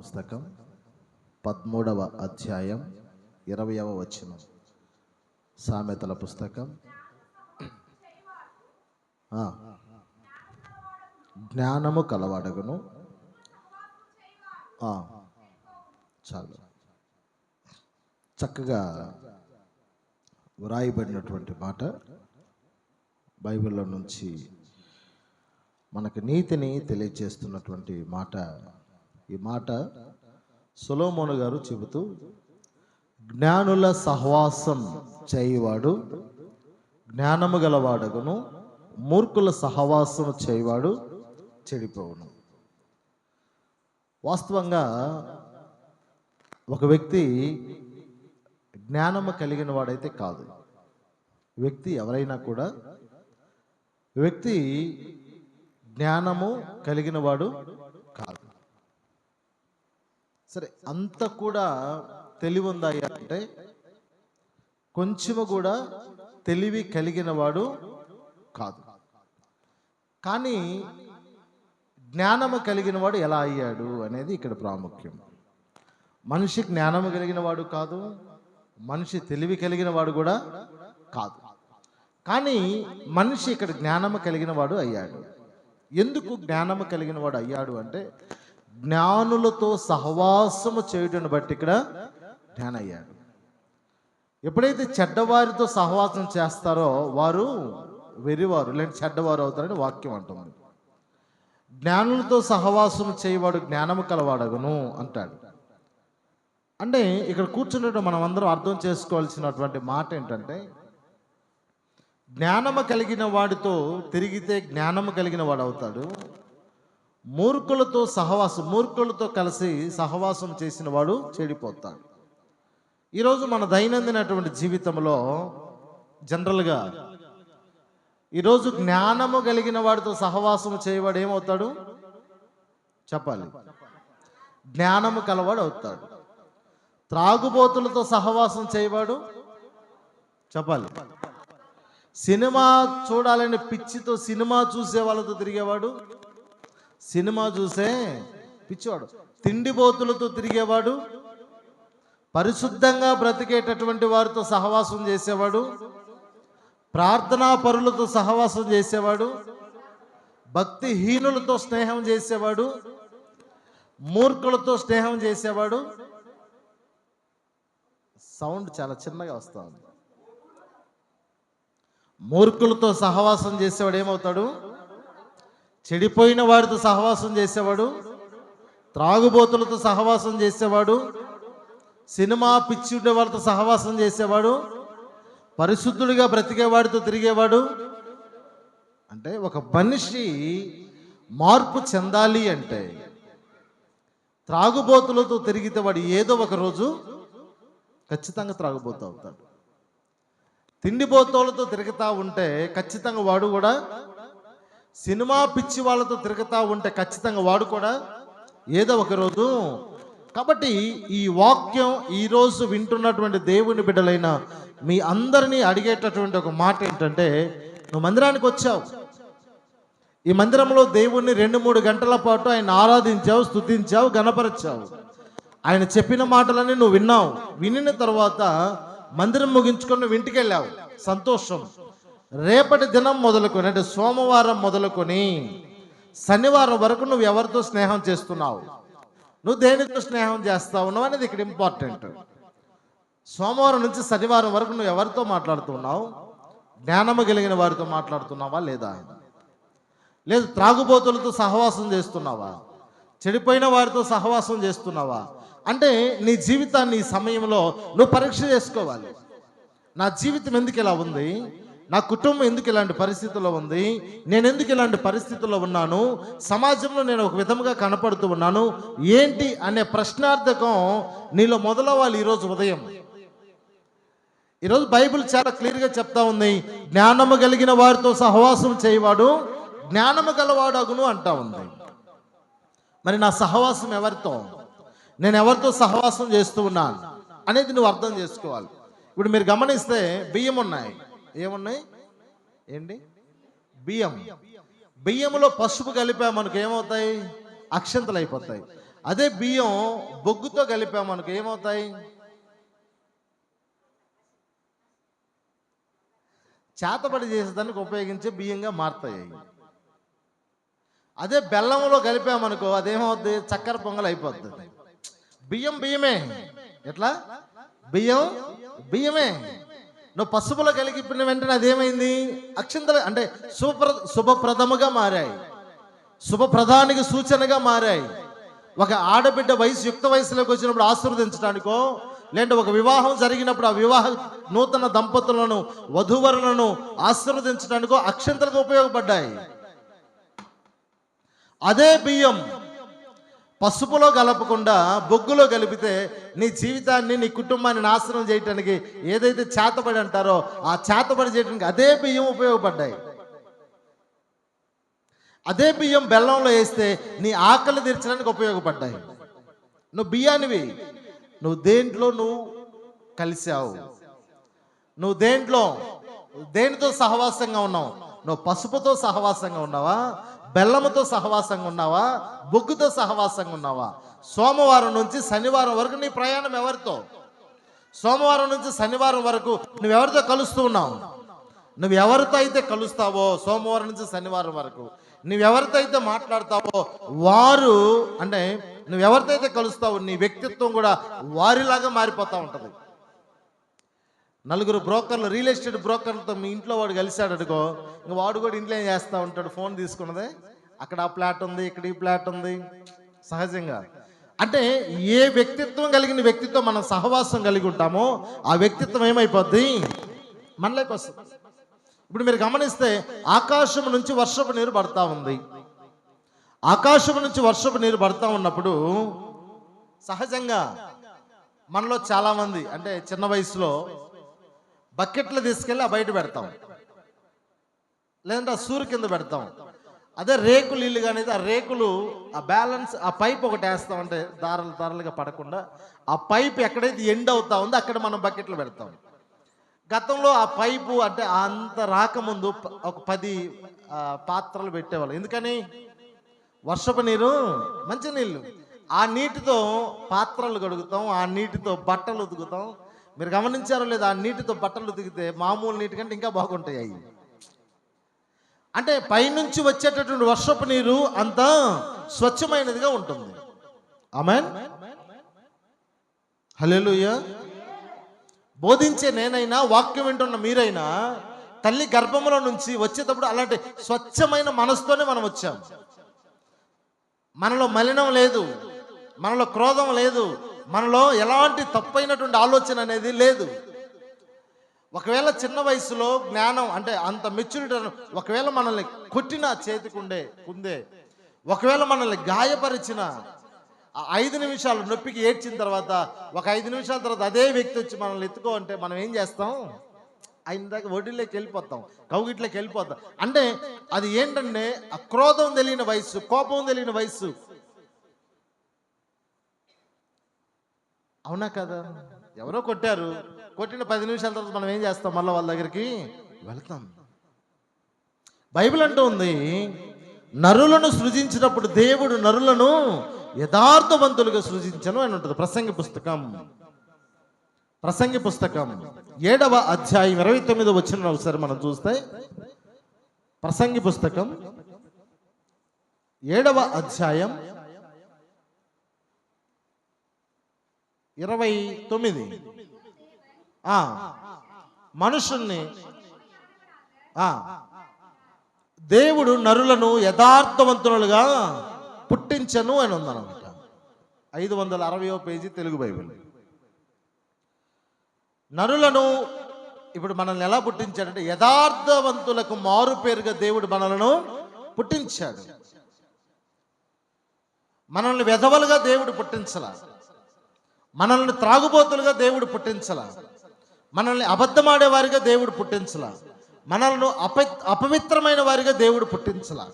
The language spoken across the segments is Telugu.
పుస్తకం 13వ అధ్యాయం 20వ వచనం. సామెతల పుస్తకం జ్ఞానము కలవాడగును. చాలు చక్కగా వ్రాయబడినటువంటి మాట బైబిల్లో నుంచి మనకు నీతిని తెలియజేస్తున్నటువంటి మాట. ఈ మాట సొలొమోను గారు చెబుతూ, జ్ఞానుల సహవాసం చేయువాడు జ్ఞానము గలవాడగును, మూర్ఖుల సహవాసం చేయువాడు చెడిపోవును. వాస్తవంగా ఒక వ్యక్తి జ్ఞానము కలిగిన వాడైతే కాదు. వ్యక్తి ఎవరైనా కూడా వ్యక్తి జ్ఞానము కలిగిన వాడు కాదు. సరే, అంత కూడా తెలివి ఉందా అంటే కొంచెము కూడా తెలివి కలిగిన వాడు కాదు. కానీ జ్ఞానము కలిగిన వాడు ఎలా అయ్యాడు అనేది ఇక్కడ ప్రాముఖ్యం. మనిషి జ్ఞానము కలిగిన వాడు కాదు, మనిషి తెలివి కలిగిన వాడు కూడా కాదు. కానీ మనిషి ఇక్కడ జ్ఞానము కలిగిన వాడు అయ్యాడు. ఎందుకు జ్ఞానము కలిగిన వాడు అయ్యాడు అంటే, జ్ఞానులతో సహవాసము చేయడాన్ని బట్టి ఇక్కడ జ్ఞానం అయ్యాడు. ఎప్పుడైతే చెడ్డవారితో సహవాసం చేస్తారో వారు వెరివారు లేదంటే చెడ్డవారు అవుతారని వాక్యం అంటుంది. జ్ఞానులతో సహవాసం చేయవాడు జ్ఞానము కలవాడగును అంటాడు. అంటే ఇక్కడ కూర్చున్నట్టు మనం అందరం అర్థం చేసుకోవాల్సినటువంటి మాట ఏంటంటే, జ్ఞానము కలిగిన వాడితో తిరిగితే జ్ఞానము కలిగిన వాడు అవుతాడు. మూర్ఖులతో కలిసి సహవాసం చేసిన వాడు చెడిపోతాడు. ఈరోజు మన దైనందినటువంటి జీవితంలో జనరల్గా ఈరోజు జ్ఞానము కలిగిన వాడితో సహవాసం చేయవాడు ఏమవుతాడు చెప్పాలి? జ్ఞానము కలవాడు అవుతాడు. త్రాగుబోతులతో సహవాసం చేయవాడు చెప్పాలి. సినిమా చూడాలని పిచ్చితో సినిమా చూసే వాళ్ళతో తిరిగేవాడు సినిమా చూసే పిచ్చివాడు. తిండిబోతులతో తిరిగేవాడు, పరిశుద్ధంగా బ్రతికేటటువంటి వారితో సహవాసం చేసేవాడు, ప్రార్థనా పరులతో సహవాసం చేసేవాడు, భక్తిహీనులతో స్నేహం చేసేవాడు, మూర్ఖులతో స్నేహం చేసేవాడు. సౌండ్ చాలా చిన్నగా వస్తూ ఉంది. మూర్ఖులతో సహవాసం చేసేవాడు ఏమవుతాడు? చెడిపోయిన వాడితో సహవాసం చేసేవాడు, త్రాగుబోతులతో సహవాసం చేసేవాడు, సినిమా పిచ్చి ఉండే వాళ్ళతో సహవాసం చేసేవాడు, పరిశుద్ధుడిగా బ్రతికేవాడితో తిరిగేవాడు. అంటే ఒక మనిషి మార్పు చెందాలి అంటే త్రాగుబోతులతో తిరిగితే వాడు ఏదో ఒక రోజు ఖచ్చితంగా త్రాగుబోతు అవుతాడు. తిండిబోతులతో తిరుగుతూ ఉంటే ఖచ్చితంగా వాడు కూడా, సినిమా పిచ్చి వాళ్ళతో తిరుగుతూ ఉంటే ఖచ్చితంగా వాడు కూడా ఏదో ఒక రోజు. కాబట్టి ఈ వాక్యం ఈరోజు వింటున్నటువంటి దేవుని బిడ్డలైన మీ అందరినీ అడిగేటటువంటి ఒక మాట ఏంటంటే, నువ్వు మందిరానికి వచ్చావు, ఈ మందిరంలో దేవుణ్ణి 2-3 గంటల పాటు ఆయన ఆరాధించావు, స్తుతించావు, గణపరచావు. ఆయన చెప్పిన మాటలన్నీ నువ్వు విన్నావు. వినిన తర్వాత మందిరం ముగించుకొని నువ్వు ఇంటికి వెళ్ళావు, సంతోషం. రేపటి దినం మొదలుకొని అంటే సోమవారం మొదలుకొని శనివారం వరకు నువ్వు ఎవరితో స్నేహం చేస్తున్నావు, నువ్వు దేనితో స్నేహం చేస్తా ఉన్నావు అనేది ఇక్కడ ఇంపార్టెంట్. సోమవారం నుంచి శనివారం వరకు నువ్వు ఎవరితో మాట్లాడుతున్నావు? జ్ఞానము కలిగిన వారితో మాట్లాడుతున్నావా లేదా? లేదు త్రాగుబోతులతో సహవాసం చేస్తున్నావా? చెడిపోయిన వారితో సహవాసం చేస్తున్నావా? అంటే నీ జీవితాన్ని ఈ సమయంలో నువ్వు పరీక్ష చేసుకోవాలి. నా జీవితం ఎందుకు ఇలా ఉంది? నా కుటుంబం ఎందుకు ఇలాంటి పరిస్థితుల్లో ఉంది? నేను ఎందుకు ఇలాంటి పరిస్థితుల్లో ఉన్నాను? సమాజంలో నేను ఒక విధంగా కనపడుతూ ఉన్నాను ఏంటి అనే ప్రశ్నార్థకం నీలో మొదలవ్వాలి ఈరోజు ఉదయం. ఈరోజు బైబిల్ చాలా క్లియర్గా చెప్తా ఉంది, జ్ఞానము కలిగిన వారితో సహవాసం చేయవాడు జ్ఞానము గలవాడు అగును అంటా ఉంది. మరి నా సహవాసం ఎవరితో, నేను ఎవరితో సహవాసం చేస్తూ ఉన్నాను అనేది నువ్వు అర్థం చేసుకోవాలి. ఇప్పుడు మీరు గమనిస్తే బియ్యం ఉన్నాయి, ఏమున్నాయి ఏంటి? బియ్యం. బియ్యంలో పసుపు కలిపామనుకు ఏమవుతాయి? అక్షంతలు అయిపోతాయి. అదే బియ్యం బొగ్గుతో కలిపామనుకో ఏమవుతాయి? చేతబడి చేసేదానికి ఉపయోగించే బియ్యంగా మారుతాయి. అదే బెల్లంలో కలిపామనుకో అదేమవుద్ది? చక్కెర పొంగల్ అయిపోద్ది. బియ్యం బియ్యమే. ఎట్లా? బియ్యం బియ్యమే. నువ్వు పసుపులో కలిగిన వెంటనే అదేమైంది? అక్షింతలు అంటే శుభప్రదముగా మారాయి, శుభప్రదానికి సూచనగా మారాయి. ఒక ఆడబిడ్డ యుక్త వయసులోకి వచ్చినప్పుడు ఆశీర్వదించడానికో, లేదంటే ఒక వివాహం జరిగినప్పుడు ఆ వివాహ నూతన దంపతులను వధూవరులను ఆశీర్వదించడానికో అక్షింతలకు ఉపయోగపడ్డాయి. అదే బియ్యం పసుపులో కలపకుండా బొగ్గులో కలిపితే నీ జీవితాన్ని, నీ కుటుంబాన్ని నాశనం చేయటానికి ఏదైతే చేతబడి అంటారో ఆ చేతబడి చేయడానికి అదే బియ్యం ఉపయోగపడ్డాయి. అదే బియ్యం బెల్లంలో వేస్తే నీ ఆకలి తీర్చడానికి ఉపయోగపడ్డాయి. నువ్వు బియ్యానివి, నువ్వు దేంట్లో నువ్వు కలిసావు, నువ్వు దేనితో సహవాసంగా ఉన్నావు? నువ్వు పసుపుతో సహవాసంగా ఉన్నావా? బెల్లముతో సహవాసంగా ఉన్నావా? బొగ్గుతో సహవాసంగా ఉన్నావా? సోమవారం నుంచి శనివారం వరకు నీ ప్రయాణం ఎవరితో? సోమవారం నుంచి శనివారం వరకు నువ్వెవరితో కలుస్తూ ఉన్నావు? నువ్వెవరితో అయితే కలుస్తావో సోమవారం నుంచి శనివారం వరకు నువ్వెవరితో అయితే మాట్లాడతావో వారు, అంటే నువ్వెవరితో అయితే కలుస్తావో నీ వ్యక్తిత్వం కూడా వారిలాగా మారిపోతూ ఉంటుంది. నలుగురు బ్రోకర్లు, రియల్ ఎస్టేట్ బ్రోకర్లతో మీ ఇంట్లో వాడు కలిశాడు అనుకో, ఇంక వాడు కూడా ఇంట్లో ఏం చేస్తూ ఉంటాడు? ఫోన్ తీసుకున్నదే, అక్కడ ఆ ప్లాట్ ఉంది, ఇక్కడ ఈ ప్లాట్ ఉంది. సహజంగా అంటే ఏ వ్యక్తిత్వం కలిగిన వ్యక్తితో మనం సహవాసం కలిగి ఉంటామో ఆ వ్యక్తిత్వం ఏమైపోద్ది? మనలోకి వస్తుంది. ఇప్పుడు మీరు గమనిస్తే ఆకాశం నుంచి వర్షపు నీరు పడతా ఉంది. ఆకాశం నుంచి వర్షపు నీరు పడతా ఉన్నప్పుడు సహజంగా మనలో చాలామంది అంటే చిన్న వయసులో బకెట్లు తీసుకెళ్ళి ఆ బయట పెడతాం, లేదంటే ఆ సూరు కింద పెడతాం. అదే రేకులు ఇల్లు కానీ ఆ రేకులు ఆ బ్యాలెన్స్ ఆ పైప్ ఒకటి వేస్తాం, అంటే దారాలుగా పడకుండా ఆ పైప్ ఎక్కడైతే ఎండ్ అవుతా ఉందో అక్కడ మనం బకెట్లు పెడతాం. గతంలో ఆ పైపు అంటే అంత రాకముందు ఒక 10 పాత్రలు పెట్టేవాళ్ళు. ఎందుకని? వర్షపు నీరు, మంచి నీళ్ళు, ఆ నీటితో పాత్రలు కడుగుతాం, ఆ నీటితో బట్టలు ఉతుకుతాం. మీరు గమనించారో లేదా? ఆ నీటితో బట్టలు ఉతికితే మామూలు నీటి కంటే ఇంకా బాగుంటాయి అవి. అంటే పైనుంచి వచ్చేటటువంటి వర్షపు నీరు అంత స్వచ్ఛమైనదిగా ఉంటుంది. ఆమేన్, హల్లెలూయా. బోధించే నేనైనా, వాక్యం వింటున్న మీరైనా తల్లి గర్భంలో నుంచి వచ్చేటప్పుడు అలాంటి స్వచ్ఛమైన మనసుతోనే మనం వచ్చాం. మనలో మలినం లేదు, మనలో క్రోధం లేదు, మనలో ఎలాంటి తప్పైనటువంటి ఆలోచన అనేది లేదు. ఒకవేళ చిన్న వయసులో జ్ఞానం అంటే అంత మెచ్యూరిటీ, ఒకవేళ మనల్ని కొట్టిన చేతికుందే, ఒకవేళ మనల్ని గాయపరిచిన 5 నిమిషాలు నొప్పికి ఏడ్చిన తర్వాత ఒక 5 నిమిషాల తర్వాత అదే వ్యక్తి వచ్చి మనల్ని ఎత్తుకో అంటే మనం ఏం చేస్తాం? ఆయన దాకా ఒడిలోకి వెళ్ళిపోతాం, కౌగిట్లోకి వెళ్ళిపోతాం. అంటే అది ఏంటంటే ఆ క్రోధం తెలియని వయసు, కోపం తెలియని వయసు. అవునా కదా? ఎవరో కొట్టారు, కొట్టిన 10 నిమిషాల తర్వాత మనం ఏం చేస్తాం? మళ్ళీ వాళ్ళ దగ్గరికి వెళ్తాం. బైబిల్ అంటూ ఉంది, నరులను సృజించినప్పుడు దేవుడు నరులను యథార్థవంతులుగా సృజించను అని ఉంటుంది. ప్రసంగి పుస్తకం 7వ అధ్యాయం 29వ వచనం ఒకసారి మనం చూస్తే, ప్రసంగి పుస్తకం 7వ అధ్యాయం 29. మనుషుల్ని దేవుడు నరులను యథార్థవంతులుగా పుట్టించను అని ఉందన్నమాట. 560వ పేజీ తెలుగు బైబిల్. నరులను ఇప్పుడు మనల్ని ఎలా పుట్టించాడంటే యథార్థవంతులకు మారు పేరుగా దేవుడు మనలను పుట్టించాడు. మనల్ని వెధవలుగా దేవుడు పుట్టించలా, మనల్ని త్రాగుబోతులుగా దేవుడు పుట్టించలా, మనల్ని అబద్ధమాడే వారిగా దేవుడు పుట్టించలా, మనల్ని అపవిత్రమైన వారిగా దేవుడు పుట్టించలా.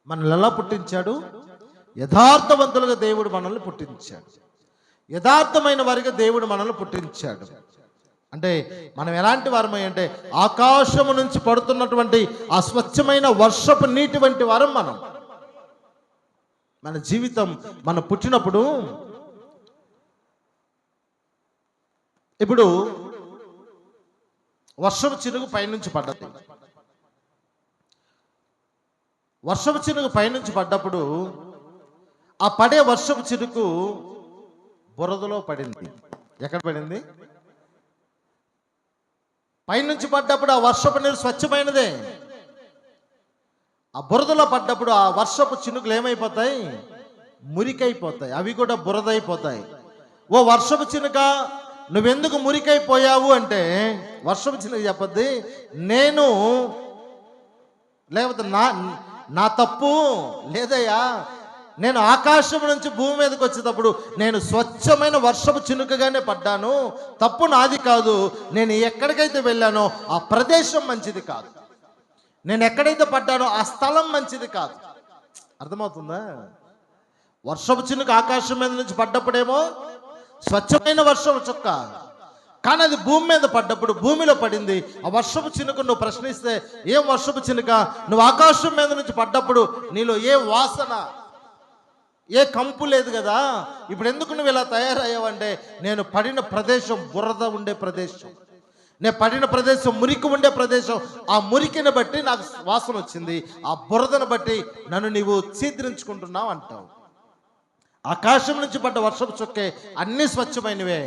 మనల్ని ఎలా పుట్టించాడు? యథార్థవంతులుగా దేవుడు మనల్ని పుట్టించాడు, యథార్థమైన వారిగా దేవుడు మనల్ని పుట్టించాడు. అంటే మనం ఎలాంటి వారమై అంటే ఆకాశము నుంచి పడుతున్నటువంటి ఆ స్వచ్ఛమైన వర్షపు నీటి వంటి వారం మనం. మన జీవితం మనం పుట్టినప్పుడు ఇప్పుడు వర్షపు చినుకు పైనుంచి పడ్డది. వర్షపు చినుకు పైనుంచి పడ్డప్పుడు ఆ పడే వర్షపు చినుకు బురదలో పడింది. ఎక్కడ పడింది? పైనుంచి పడ్డప్పుడు ఆ వర్షపు నీరు స్వచ్ఛమైనదే. ఆ బురదలో పడ్డప్పుడు ఆ వర్షపు చినుకులు ఏమైపోతాయి? మురికైపోతాయి. అవి కూడా బురదైపోతాయి. ఓ వర్షపు చినుక, నువ్వెందుకు మురికైపోయావు అంటే వర్షపు చినుక చెప్పద్ది, నేను లేకపోతే నా తప్పు లేదయ్యా, నేను ఆకాశం నుంచి భూమి మీదకి వచ్చేటప్పుడు నేను స్వచ్ఛమైన వర్షపు చినుకగానే పడ్డాను, తప్పు నాది కాదు. నేను ఎక్కడికైతే వెళ్ళానో ఆ ప్రదేశం మంచిది కాదు, నేను ఎక్కడైతే పడ్డానో ఆ స్థలం మంచిది కాదు. అర్థమవుతుందా? వర్షపు చినుక ఆకాశం మీద నుంచి పడ్డప్పుడేమో స్వచ్ఛమైన వర్షపు చుక్క, కానీ అది భూమి మీద పడ్డప్పుడు భూమిలో పడింది. ఆ వర్షపు చినుక నువ్వు ప్రశ్నిస్తే, ఏం వర్షపు చినుక, నువ్వు ఆకాశం మీద నుంచి పడ్డప్పుడు నీలో ఏ వాసన, ఏ కంపు లేదు కదా, ఇప్పుడు ఎందుకు నువ్వు ఇలా తయారయ్యావంటే నేను పడిన ప్రదేశం బురద ఉండే ప్రదేశం, నేను పడిన ప్రదేశం మురికి ఉండే ప్రదేశం. ఆ మురికిని బట్టి నాకు వాసన వచ్చింది, ఆ బురదను బట్టి నన్ను నీవు ఛీద్రించుకుంటున్నావు అంటావు. ఆకాశం నుంచి పడ్డ వర్షపు చుక్కే అన్నీ స్వచ్ఛమైనవే.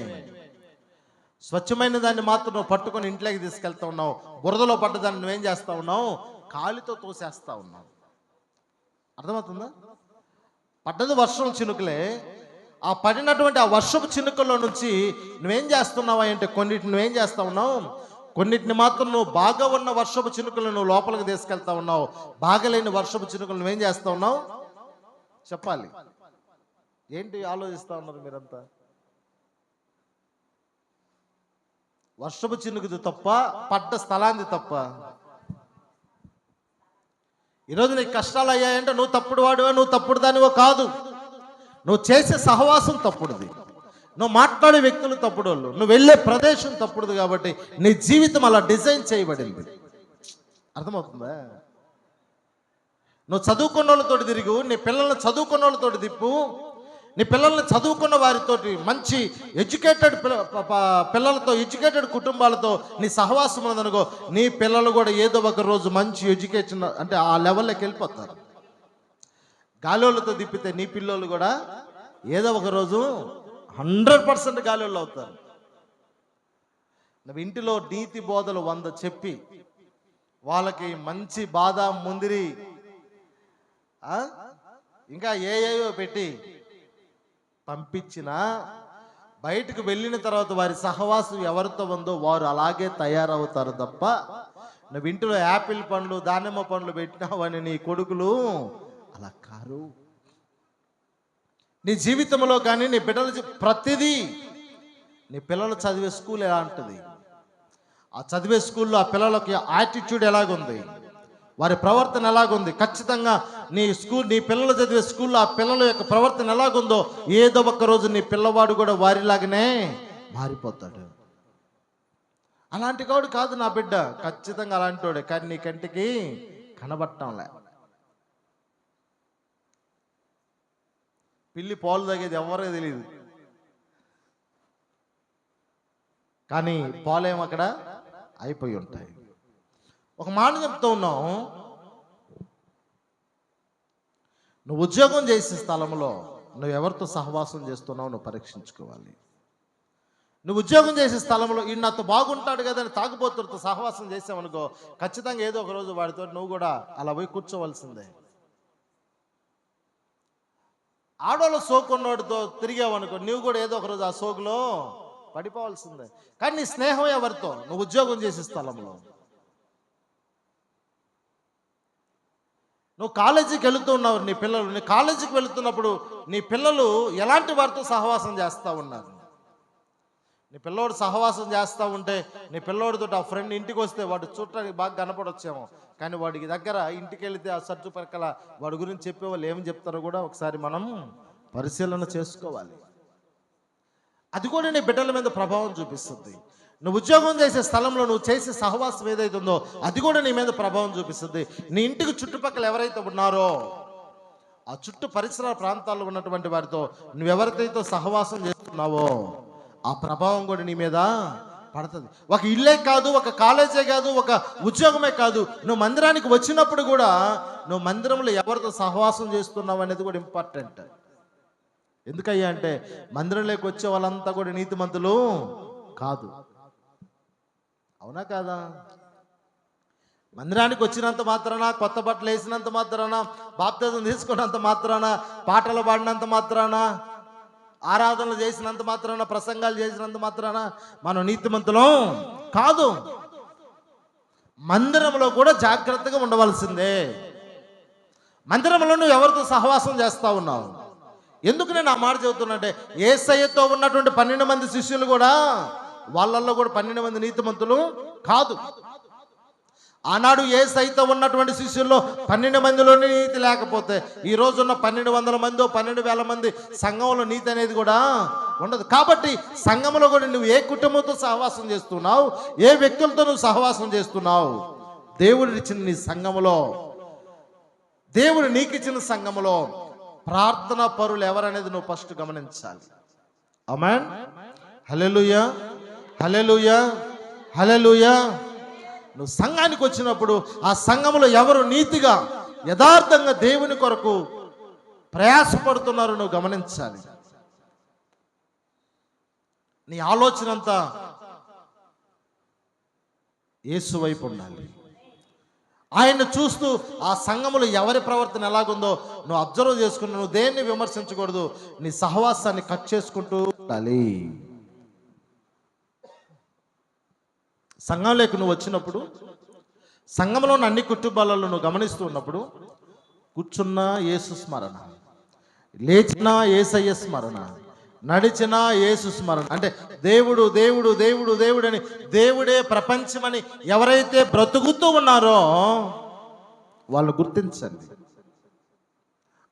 స్వచ్ఛమైన దాన్ని మాత్రం నువ్వు పట్టుకొని ఇంట్లోకి తీసుకెళ్తా ఉన్నావు. బురదలో పడ్డ దాన్ని నువ్వేం చేస్తా ఉన్నావు? కాలితో తోసేస్తా ఉన్నావు. అర్థమవుతుందా? పడ్డది వర్షం చినుకులే. ఆ పడినటువంటి ఆ వర్షపు చినుకల్లో నుంచి నువ్వేం చేస్తున్నావా అంటే కొన్నిటిని నువ్వేం చేస్తా ఉన్నావు? కొన్నిటిని మాత్రం నువ్వు బాగా ఉన్న వర్షపు చినుకలు నువ్వు లోపలికి తీసుకెళ్తా ఉన్నావు. బాగలేని వర్షపు చినుకలు నువ్వేం చేస్తా ఉన్నావు? చెప్పాలి. ఏంటి ఆలోచిస్తా ఉన్నారు మీరంతా? వర్షపు చినుకుది తప్ప, పడ్డ స్థలాన్ని తప్ప? ఈరోజు నీకు కష్టాలు అయ్యాయంటే నువ్వు తప్పుడు వాడివో, నువ్వు తప్పుడు దానివో కాదు. నువ్వు చేసే సహవాసం తప్పుడుది, నువ్వు మాట్లాడే వ్యక్తులు తప్పుడు వాళ్ళు, నువ్వు వెళ్ళే ప్రదేశం తప్పుడుది. కాబట్టి నీ జీవితం అలా డిజైన్ చేయబడింది. అర్థమవుతుందా? నువ్వు చదువుకున్న వాళ్ళతోటి తిరుగు, నీ పిల్లల్ని చదువుకున్న వాళ్ళతోటి తిప్పు, నీ పిల్లల్ని చదువుకున్న వారితోటి, మంచి ఎడ్యుకేటెడ్ పిల్లలతో, ఎడ్యుకేటెడ్ కుటుంబాలతో నీ సహవాసం ఉందనుకో, నీ పిల్లలు కూడా ఏదో ఒక రోజు మంచి ఎడ్యుకేషన్ అంటే ఆ లెవెల్లోకి వెళ్ళిపోతారు. గాలోళ్ళతో తిప్పితే నీ పిల్లలు కూడా ఏదో ఒక రోజు 100% గాలోళ్ళు అవుతారు. నువ్వు ఇంటిలో నీతి బోధలు 100 చెప్పి వాళ్ళకి మంచి బాదాం, ముందిరి, ఇంకా ఏవేవో పెట్టి పంపించినా బయటకు వెళ్ళిన తర్వాత వారి సహవాసం ఎవరితో ఉందో వారు అలాగే తయారవుతారు తప్ప, నువ్వు ఇంటిలో యాపిల్ పండ్లు, దానిమ్మ పండ్లు పెట్టినావని నీ కొడుకులు అలా కారు. నీ జీవితంలో కానీ నీ బిడ్డలు ప్రతిదీ, నీ పిల్లలు చదివే స్కూల్ ఎలా ఉంటుంది, ఆ చదివే స్కూల్లో ఆ పిల్లలకి యాటిట్యూడ్ ఎలాగుంది, వారి ప్రవర్తన ఎలాగుంది, ఖచ్చితంగా నీ పిల్లలు చదివే స్కూల్లో ఆ పిల్లల యొక్క ప్రవర్తన ఎలాగుందో ఏదో ఒక రోజు నీ పిల్లవాడు కూడా వారిలాగానే మారిపోతాడు. అలాంటి వాడు కాదు నా బిడ్డ, ఖచ్చితంగా అలాంటి వాడే, కానీ నీ కంటికి కనబట్టంలే. పిల్లి పాలు తాగేది ఎవరే తెలియదు, కానీ పాలేమో అక్కడ అయిపోయి ఉంటాయి. ఒక మాట చెప్తూ ఉన్నాం, నువ్వు ఉద్యోగం చేసే స్థలంలో నువ్వు ఎవరితో సహవాసం చేస్తున్నావు నువ్వు పరీక్షించుకోవాలి. నువ్వు ఉద్యోగం చేసే స్థలంలో ఈ నాతో బాగుంటాడు కదా అని తాగుబోతులతో సహవాసం చేసావనుకో, ఖచ్చితంగా ఏదో ఒక రోజు వాడితో నువ్వు కూడా అలా పోయి కూర్చోవలసిందే. ఆడోళ్ళ సోకున్నోడితో తిరిగావనుకో, నువ్వు కూడా ఏదో ఒక రోజు ఆ సోకులో పడిపోవాల్సిందే. కానీ నీ స్నేహం ఎవరితో? నువ్వు ఉద్యోగం చేసే స్థలంలో. నువ్వు కాలేజీకి వెళుతున్నావు, నీ పిల్లలు నీ కాలేజీకి వెళుతున్నప్పుడు నీ పిల్లలు ఎలాంటి వారితో సహవాసం చేస్తూ ఉన్నారు? నీ పిల్లోడు సహవాసం చేస్తూ ఉంటే నీ పిల్లోడితో ఆ ఫ్రెండ్ ఇంటికి వస్తే వాడు చూడటానికి బాగా కనపడొచ్చేమో, కానీ వాడికి దగ్గర ఇంటికి వెళితే ఆ సర్చు పక్కల వాడి గురించి చెప్పేవాళ్ళు ఏమి చెప్తారో కూడా ఒకసారి మనం పరిశీలన చేసుకోవాలి. అది కూడా నీ బిడ్డల మీద ప్రభావం చూపిస్తుంది. నువ్వు ఉద్యోగం చేసే స్థలంలో నువ్వు చేసే సహవాసం ఏదైతే ఉందో అది కూడా నీ మీద ప్రభావం చూపిస్తుంది. నీ ఇంటికి చుట్టుపక్కల ఎవరైతే ఉన్నారో ఆ చుట్టూ పరిసర ప్రాంతాల్లో ఉన్నటువంటి వారితో నువ్వెవరితో సహవాసం చేస్తున్నావో ఆ ప్రభావం కూడా నీ మీద పడుతుంది. ఒక ఇల్లే కాదు, ఒక కాలేజే కాదు, ఒక ఉద్యోగమే కాదు, నువ్వు మందిరానికి వచ్చినప్పుడు కూడా నువ్వు మందిరంలో ఎవరితో సహవాసం చేస్తున్నావు అనేది కూడా ఇంపార్టెంట్. ఎందుకయ్యా అంటే మందిరంలోకి వచ్చే వాళ్ళంతా కూడా నీతిమంతులు కాదు. అవునా కాదా? మందిరానికి వచ్చినంత మాత్రాన, కొత్త బట్టలు వేసినంత మాత్రాన, బాప్తిజం తీసుకున్నంత మాత్రాన, పాటలు పాడినంత మాత్రాన, ఆరాధనలు చేసినంత మాత్రాన, ప్రసంగాలు చేసినంత మాత్రాన మనం నీతిమంతులం కాదు. మందిరంలో కూడా జాగ్రత్తగా ఉండవలసిందే. మందిరంలో నువ్వు ఎవరితో సహవాసం చేస్తా ఉన్నావు? ఎందుకు నేను ఆ మాట చెబుతున్నా అంటే యేసయ్యతో ఉన్నటువంటి 12 మంది శిష్యులు కూడా వాళ్ళల్లో కూడా 12 మంది నీతిమంతులు కాదు. ఆనాడు యేసయ్యతో ఉన్నటువంటి శిష్యుల్లో 12 మందిలోనే నీతి లేకపోతే ఈ రోజున్న 1200 మందో 12,000 మంది సంఘంలో నీతి అనేది కూడా ఉండదు. కాబట్టి సంఘంలో కూడా నువ్వు ఏ కుటుంబంతో సహవాసం చేస్తున్నావు, ఏ వ్యక్తులతో నువ్వు సహవాసం చేస్తున్నావు, దేవుడు ఇచ్చిన నీ సంఘములో, దేవుడు నీకు ఇచ్చిన సంఘములో ప్రార్థన పరులు ఎవరనేది నువ్వు ఫస్ట్ గమనించాలి. ఆమేన్. హల్లెలూయా, హల్లెలూయా, హల్లెలూయా. నువ్వు సంఘానికి వచ్చినప్పుడు ఆ సంఘములో ఎవరు నీతిగా యథార్థంగా దేవుని కొరకు ప్రయాసపడుతున్నారో నువ్వు గమనించాలి. నీ ఆలోచన అంతా యేసు వైపు ఉండాలి. ఆయన్ని చూస్తూ ఆ సంఘములో ఎవరి ప్రవర్తన ఎలాగుందో నువ్వు అబ్జర్వ్ చేసుకుని నువ్వు దేన్ని విమర్శించకూడదు. నీ సహవాసాన్ని కట్ చేసుకుంటూ ఉండాలి. సంఘంలోకి నువ్వు వచ్చినప్పుడు, సంఘంలో ఉన్న అన్ని కుటుంబాలలో నువ్వు గమనిస్తూ ఉన్నప్పుడు, కూర్చున్నా యేసు స్మరణ, లేచినా యేసయ్య స్మరణ, నడిచినా యేసు స్మరణ. అంటే దేవుడు దేవుడు దేవుడు దేవుడు అని, దేవుడే ప్రపంచమని ఎవరైతే బ్రతుకుతూ ఉన్నారో వాళ్ళు గుర్తించండి.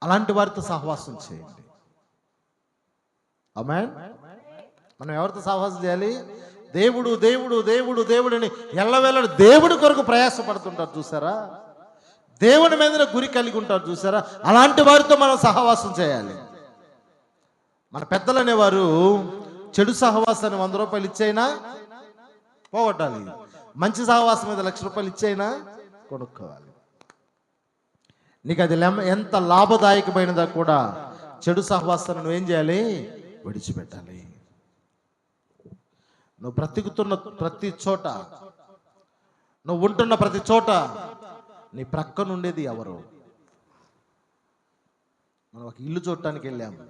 అలాంటి వారితో సహవాసం చేయండి. ఆమేన్. మనం ఎవరితో సహవాసం చేయాలి? దేవుడు దేవుడు దేవుడు దేవుడు అని ఎల్లవేళ దేవుడి కొరకు ప్రయాసపడుతుంటారు చూసారా, దేవుని మీద గురి కలిగి ఉంటారు చూసారా, అలాంటి వారితో మనం సహవాసం చేయాలి. మన పెద్దలు అనేవారు చెడు సహవాసాన్ని 100 రూపాయలు ఇచ్చైనా పోగొట్టాలి, మంచి సహవాసం మీద 1,00,000 రూపాయలు ఇచ్చైనా కొనుక్కోవాలి. నీకు అది ఎంత లాభదాయకమైనదా కూడా చెడు సహవాసాన్ని నువ్వేం చేయాలి? విడిచిపెట్టాలి. నువ్వు బ్రతుకుతున్న ప్రతి చోట, నువ్వు ఉంటున్న ప్రతి చోట నీ ప్రక్కన ఉండేది ఎవరు? మనం ఒక ఇల్లు చూడటానికి వెళ్ళాము,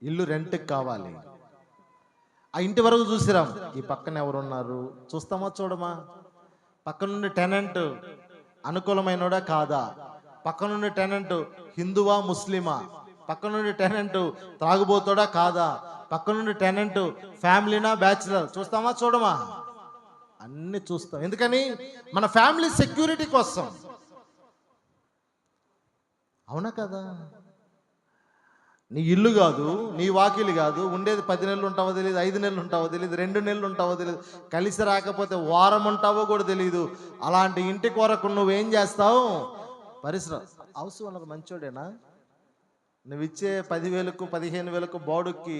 ఇల్లు రెంట్కి కావాలి. ఆ ఇంటి వరకు చూసిరాం, ఈ పక్కన ఎవరు ఉన్నారు చూస్తామా చూడమా? పక్క నుండి టెనెంట్ అనుకూలమైనడా కాదా? పక్క నుండి టెనెంట్ హిందువా ముస్లిమా? పక్క నుండి టెనెంట్ త్రాగుబోతాడా కాదా? పక్క నుండి టెనెంట్ ఫ్యామిలీనా బ్యాచులర్ చూస్తామా చూడమా? అన్ని చూస్తాం. ఎందుకని? మన ఫ్యామిలీ సెక్యూరిటీ కోసం. అవునా కదా? నీ ఇల్లు కాదు, నీ వాకిలి కాదు, ఉండేది 10 నెలలు ఉంటావో తెలియదు, 5 నెలలు ఉంటావో తెలియదు, 2 నెలలు ఉంటావో తెలియదు, కలిసి రాకపోతే వారం ఉంటావో కూడా తెలియదు. అలాంటి ఇంటి కొరకు నువ్వేం చేస్తావు? పరిశ్రమ హౌస్ ఓనర్ మంచోడేనా? నువ్వు ఇచ్చే 10,000కు 15,000కు బాడుక్కి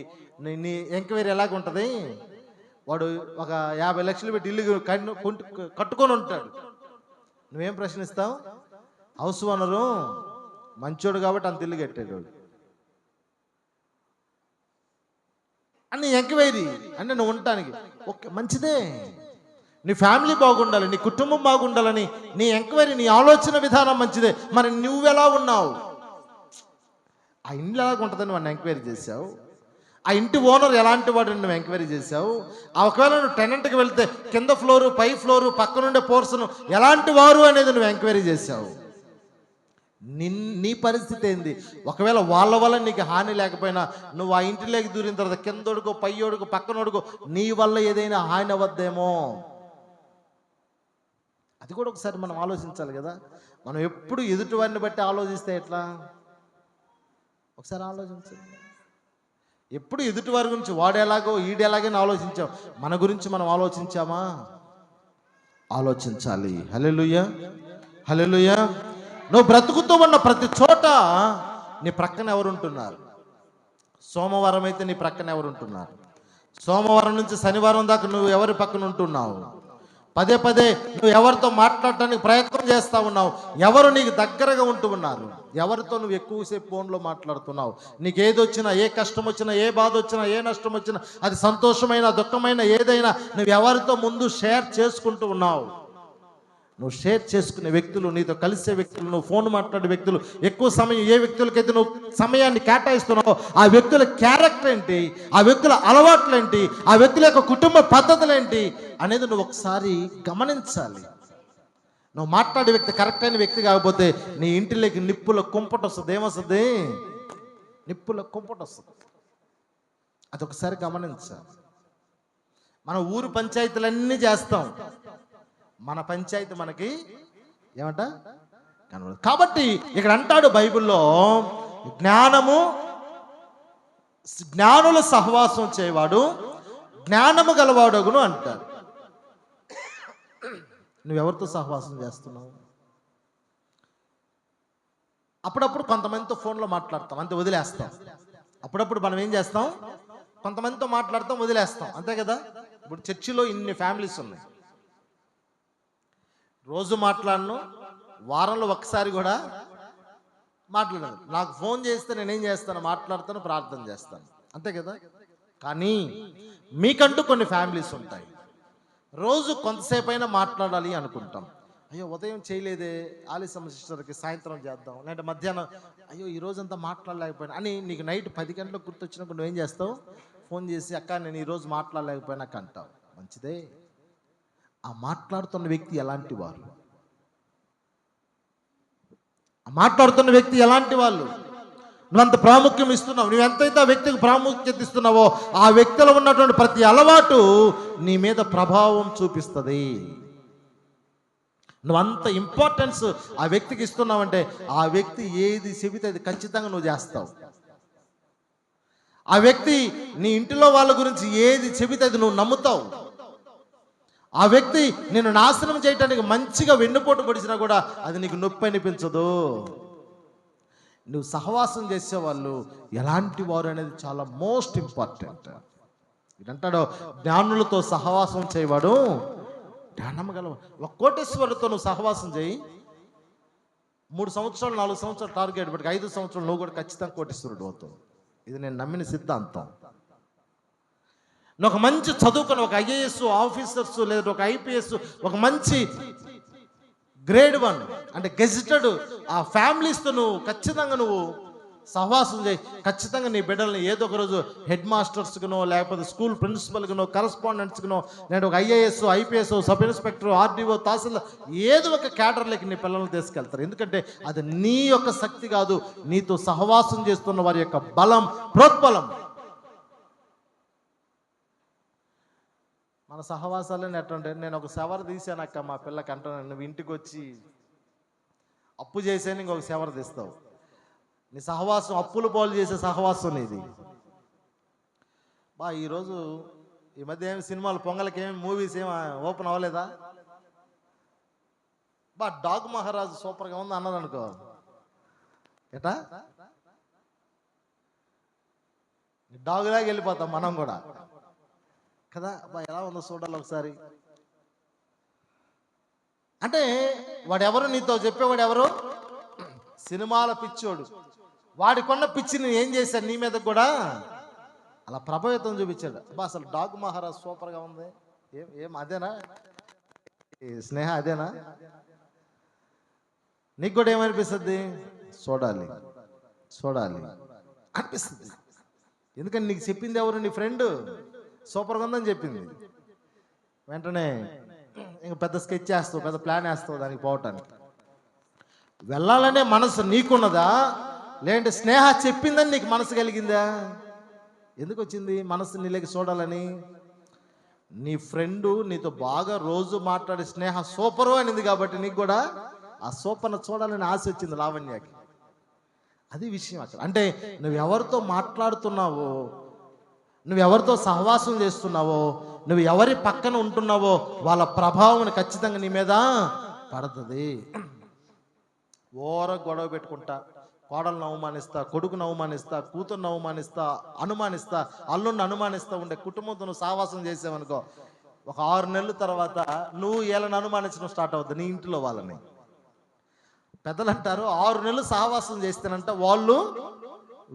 నీ ఎంక్వైరీ ఎలాగుంటుంది? వాడు ఒక 50 లక్షలు పెట్టి ఇల్లు కట్టుకొని ఉంటాడు. నువ్వేం ప్రశ్నిస్తావు? హౌస్ ఓనరు మంచోడు కాబట్టి అంత ఇల్లు కట్టాడు అని ఎంక్వైరీ అంటే నువ్వు ఉండటానికి ఓకే, మంచిదే. నీ ఫ్యామిలీ బాగుండాలి, నీ కుటుంబం బాగుండాలని నీ ఎంక్వైరీ, నీ ఆలోచన విధానం మంచిదే. మరి నువ్వెలా ఉన్నావు? ఆ ఇంట్లో ఎలాగ ఉంటుందని వాడిని ఎంక్వైరీ చేసావు? ఆ ఇంటి ఓనర్ ఎలాంటి వాడిని నువ్వు ఎంక్వైరీ చేసావు? ఒకవేళ నువ్వు టెనెంట్కి వెళ్తే కింద ఫ్లోరు, పై ఫ్లోరు, పక్కనుండే పోర్షన్ ఎలాంటి వారు అనేది నువ్వు ఎంక్వైరీ చేసావు? నీ పరిస్థితి ఏంది? ఒకవేళ వాళ్ళ వల్ల నీకు హాని లేకపోయినా నువ్వు ఆ ఇంటిలోకి దూరిన తర్వాత కిందోడుకో పయ్యోడుకో పక్కనోడుకో నీ వల్ల ఏదైనా హాని అవ్వద్దేమో, అది కూడా ఒకసారి మనం ఆలోచించాలి కదా. మనం ఎప్పుడు ఎదుటి వారిని బట్టి ఆలోచిస్తే ఎట్లా? ఒకసారి ఆలోచించండి. ఎప్పుడు ఎదుటి వారి గురించి వాడేలాగో ఈడేలాగని ఆలోచించాం, మన గురించి మనం ఆలోచించామా? ఆలోచించాలి. హల్లెలూయా, హల్లెలూయా. నువ్వు బ్రతుకుతూ ఉన్న ప్రతి చోట నీ ప్రక్కన ఎవరు ఉంటున్నారు? సోమవారం అయితే నీ ప్రక్కన ఎవరు ఉంటున్నారు? సోమవారం నుంచి శనివారం దాకా నువ్వు ఎవరి పక్కన ఉంటున్నావు? పదే పదే నువ్వు ఎవరితో మాట్లాడటానికి ప్రయత్నం చేస్తూ ఉన్నావు? ఎవరు నీకు దగ్గరగా ఉంటూ ఉన్నారు? ఎవరితో నువ్వు ఎక్కువసేపు ఫోన్లో మాట్లాడుతున్నావు? నీకు ఏది వచ్చినా, ఏ కష్టం వచ్చినా, ఏ బాధ వచ్చినా, ఏ నష్టం వచ్చినా, అది సంతోషమైన దుఃఖమైన ఏదైనా నువ్వు ఎవరితో ముందు షేర్ చేసుకుంటూ ఉన్నావు? నువ్వు షేర్ చేసుకునే వ్యక్తులు, నీతో కలిసే వ్యక్తులు, నువ్వు ఫోన్ మాట్లాడే వ్యక్తులు, ఎక్కువ సమయం ఏ వ్యక్తులకైతే నువ్వు సమయాన్ని కేటాయిస్తున్నావో ఆ వ్యక్తుల క్యారెక్టర్ ఏంటి, ఆ వ్యక్తుల అలవాట్లు ఏంటి, ఆ వ్యక్తుల యొక్క కుటుంబ పద్ధతులు ఏంటి అనేది నువ్వు ఒకసారి గమనించాలి. నువ్వు మాట్లాడే వ్యక్తి కరెక్ట్ అయిన వ్యక్తి కాకపోతే నీ ఇంటిలోకి నిప్పుల కుంపట వస్తుంది. ఏమొస్తుంది? నిప్పుల కుంపట వస్తుంది. అది ఒకసారి గమనించాలి. మన ఊరు పంచాయతీలన్నీ చేస్తాం, మన పంచాయతీ మనకి ఏమంట కనబడదు. కాబట్టి ఇక్కడ అంటాడు బైబిల్లో, జ్ఞానుల సహవాసం చేయవాడు జ్ఞానము గలవాడగును అంటాడు. నువ్వెవరితో సహవాసం చేస్తున్నావు? అప్పుడప్పుడు కొంతమందితో ఫోన్లో మాట్లాడతాం, అంతే, వదిలేస్తాం. అప్పుడప్పుడు మనం ఏం చేస్తాం? కొంతమందితో మాట్లాడతాం, వదిలేస్తాం, అంతే కదా. ఇప్పుడు చర్చిలో ఇన్ని ఫ్యామిలీస్ ఉన్నాయి. రోజు మాట్లాడను, వారంలో ఒక్కసారి కూడా మాట్లాడను. నాకు ఫోన్ చేస్తే నేనేం చేస్తాను? మాట్లాడతాను, ప్రార్థన చేస్తాను, అంతే కదా. కానీ మీకంటూ కొన్ని ఫ్యామిలీస్ ఉంటాయి. రోజు కొంతసేపు అయినా మాట్లాడాలి అనుకుంటాం. అయ్యో ఉదయం చేయలేదే, ఆలస్యం సిస్టర్కి సాయంత్రం చేద్దాం, లేదంటే మధ్యాహ్నం, అయ్యో ఈ రోజంతా మాట్లాడలేకపోయినా అని నీకు నైట్ 10 గంటలకు గుర్తొచ్చినప్పుడు నువ్వేం చేస్తావు? ఫోన్ చేసి, అక్క నేను ఈరోజు మాట్లాడలేకపోయినా అంటావు. మంచిదే. ఆ మాట్లాడుతున్న వ్యక్తి ఎలాంటి వారు? ఆ మాట్లాడుతున్న వ్యక్తి ఎలాంటి వాళ్ళు? నువ్వంత ప్రాముఖ్యం ఇస్తున్నావు. నువ్వు ఎంతైతే ఆ వ్యక్తికి ప్రాముఖ్యత ఇస్తున్నావో ఆ వ్యక్తిలో ఉన్నటువంటి ప్రతి అలవాటు నీ మీద ప్రభావం చూపిస్తుంది. నువ్వంత ఇంపార్టెన్స్ ఆ వ్యక్తికి ఇస్తున్నావంటే ఆ వ్యక్తి ఏది చెబితే అది ఖచ్చితంగా నువ్వు చేస్తావు. ఆ వ్యక్తి నీ ఇంటిలో వాళ్ళ గురించి ఏది చెబితే అది నువ్వు నమ్ముతావు. ఆ వ్యక్తి నేను నాశనం చేయటానికి మంచిగా వెన్నుపోటు పొడిచినా కూడా అది నీకు నొప్పి అనిపించదు. నువ్వు సహవాసం చేసేవాళ్ళు ఎలాంటి వారు అనేది చాలా మోస్ట్ ఇంపార్టెంట్. ఇదంటాడు, జ్ఞానులతో సహవాసం చేయవాడు జ్ఞానం గల. ఒక కోటేశ్వరుడితో నువ్వు సహవాసం చేయి, 3 సంవత్సరాలు 4 సంవత్సరాలు టార్గెట్ పెట్టి 5 సంవత్సరాలు నువ్వు కూడా ఖచ్చితంగా కోటేశ్వరుడు అవుతావు. ఇది నేను నమ్మిన సిద్ధాంతం. నువ్వు ఒక మంచి చదువుకుని ఒక ఐఏఎస్ ఆఫీసర్స్ లేదా ఒక ఐపీఎస్, ఒక మంచి గ్రేడ్ 1 అంటే గెజిటెడ్ ఆ ఫ్యామిలీస్తో నువ్వు ఖచ్చితంగా నువ్వు సహవాసం చేయి. ఖచ్చితంగా నీ బిడ్డల్ని ఏదో ఒక రోజు హెడ్ మాస్టర్స్కునో, లేకపోతే స్కూల్ ప్రిన్సిపల్కునో, కరస్పాండెంట్స్కునో, నేను ఒక IAS IPS sub inspector RDO tahsildar ఏదో ఒక క్యాడర్లకి నీ పిల్లల్ని తీసుకెళ్తారు. ఎందుకంటే అది నీ యొక్క శక్తి కాదు, నీతో సహవాసం చేస్తున్న వారి యొక్క బలం, ప్రోద్బలం. మన సహవాసాలని ఎట్లంటే, నేను ఒక శవర్ తీసాను అక్క మా పిల్లకి అంటాను, నువ్వు ఇంటికి వచ్చి అప్పు చేసేని ఇంకొక శవర్ తీస్తావు. నీ సహవాసం అప్పులు పాలు చేసే సహవాసం నీది. ఈరోజు ఈ మధ్య ఏమి సినిమాలు, పొంగలకి ఏమి మూవీస్ ఏమి ఓపెన్ అవ్వలేదా? డాగ్ మహారాజు సూపర్గా ఉంది అన్నది అనుకో, ఎటా డాగ్ లాగా వెళ్ళిపోతాం మనం కూడా కదా. ఎలా ఉందో చూడాలి ఒకసారి. అంటే వాడెవరు నీతో చెప్పేవాడు? ఎవరు? సినిమాల పిచ్చోడు. వాడికొన్న పిచ్చిని ఏం చేశాడు? నీ మీద కూడా అలా ప్రభావితం చూపించాడు. అసలు డాగ్ మహారాజ్ సూపర్గా ఉంది. ఏం అదేనా స్నేహ? అదేనా? నీకు కూడా ఏమనిపిస్తుంది? చూడాలి అనిపిస్తుంది. ఎందుకని నీకు చెప్పింది ఎవరు? నీ ఫ్రెండ్ సూపర్గా ఉందని చెప్పింది. వెంటనే ఇంక పెద్ద స్కెచ్ వేస్తావు, పెద్ద ప్లాన్ వేస్తావు దానికి పోవటానికి. వెళ్ళాలనే మనసు నీకున్నదా, లేదంటే స్నేహ చెప్పిందని నీకు మనసు కలిగిందా? ఎందుకు వచ్చింది మనసు నీళ్ళకి చూడాలని? నీ ఫ్రెండు నీతో బాగా రోజు మాట్లాడే స్నేహ సూపరు అనింది కాబట్టి నీకు కూడా ఆ సూపర్ను చూడాలని ఆశ వచ్చింది లావణ్యకి. అది విషయం అక్కడ. అంటే నువ్వు ఎవరితో మాట్లాడుతున్నావో, నువ్వు ఎవరితో సహవాసం చేస్తున్నావో, నువ్వు ఎవరి పక్కన ఉంటున్నావో వాళ్ళ ప్రభావం ఖచ్చితంగా నీ మీద పడుతుంది. ఓర గొడవ పెట్టుకుంటా, కోడలను అవమానిస్తా, కొడుకును అవమానిస్తా, కూతుర్ని అవమానిస్తా, అనుమానిస్తా, అల్లుడిని అనుమానిస్తా ఉండే కుటుంబంతో నువ్వు సావాసం చేసావనుకో, ఒక 6 నెలల తర్వాత నువ్వు వీళ్ళని అనుమానించడం స్టార్ట్ అవుతుంది నీ ఇంట్లో వాళ్ళని. పెద్దలు అంటారు 6 నెలలు సహవాసం చేస్తేనంట